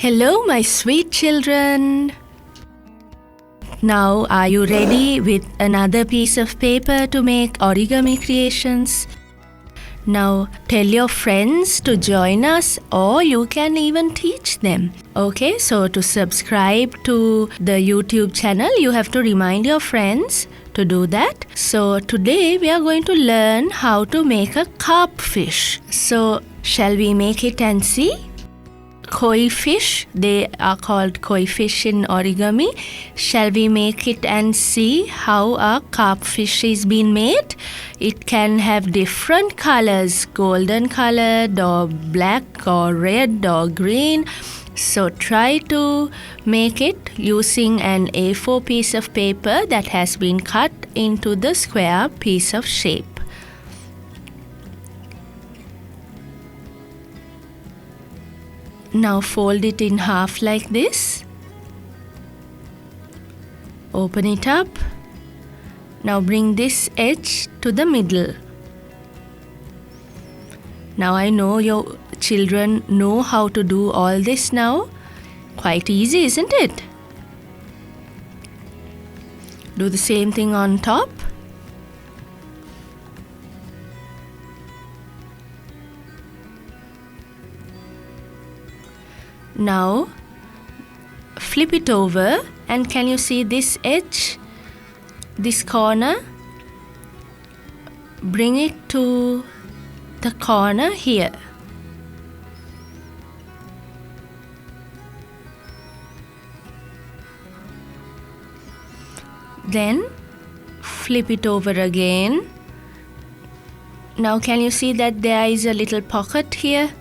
Hello, my sweet children. Now, are you ready with another piece of paper to make origami creations? Now, tell your friends to join us, or you can even teach them. Okay, so to subscribe to the YouTube channel, you have to remind your friends to do that. So, today we are going to learn how to make a carp fish. So, shall we make it and see? Koi fish, they are called koi fish in origami. Shall we make it and see how a carp fish is being made? It can have different colors, golden colored or black or red or green. So try to make it using an A4 piece of paper that has been cut into the square piece of shape. Now fold it in half like this. Open it up. Now bring this edge to the middle. Now I know your children know how to do all this now. Quite easy, isn't it? Do the same thing on top. Now flip it over, and can you see this edge, this corner? Bring it to the corner here. Then flip it over again. Now can you see that there is a little pocket here?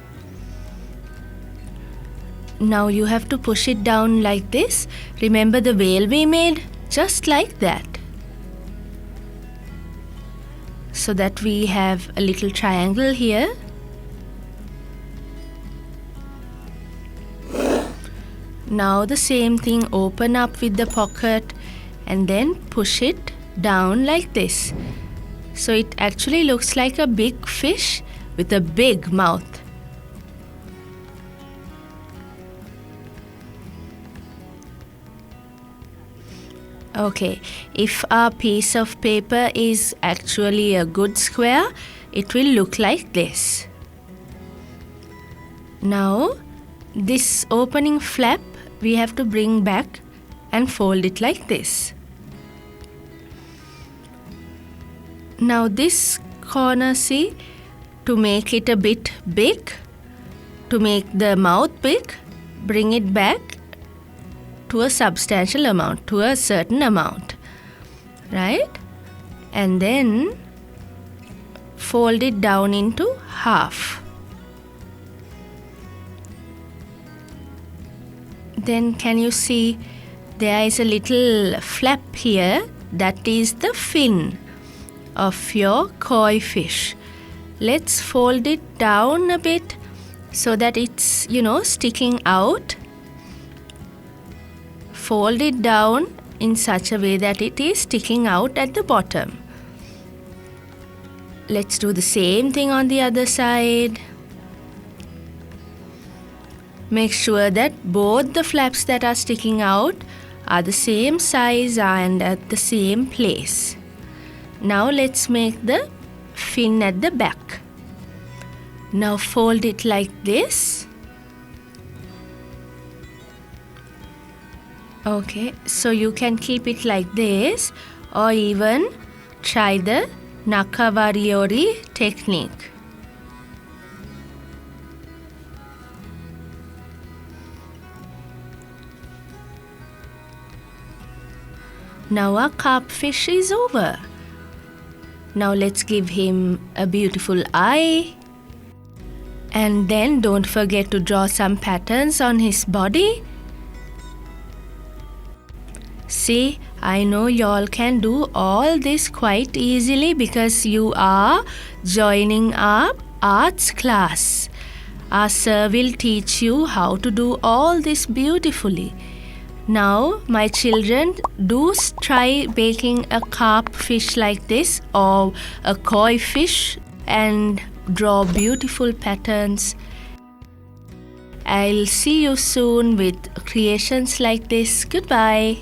Now you have to push it down like this. Remember the veil we made? Just like that. So that we have a little triangle here. Now the same thing, open up with the pocket and then push it down like this. So it actually looks like a big fish with a big mouth. Okay, if our piece of paper is actually a good square, it will look like this. Now, this opening flap we have to bring back and fold it like this. Now this corner, see, to make it a bit big, to make the mouth big, bring it back to a substantial amount, to a certain amount, right? And then fold it down into half. Then can you see there is a little flap here? That is the fin of your koi fish. Let's fold it down a bit so that it's, sticking out. Fold it down in such a way that it is sticking out at the bottom. Let's do the same thing on the other side. Make sure that both the flaps that are sticking out are the same size and at the same place. Now let's make the fin at the back. Now fold it like this. Okay, so you can keep it like this or even try the Nakawariori technique. Now our carp fish is over. Now let's give him a beautiful eye. And then don't forget to draw some patterns on his body. See, I know y'all can do all this quite easily because you are joining our arts class. Our sir will teach you how to do all this beautifully. Now, my children, do try baking a carp fish like this or a koi fish and draw beautiful patterns I'll see you soon with creations like this. Goodbye.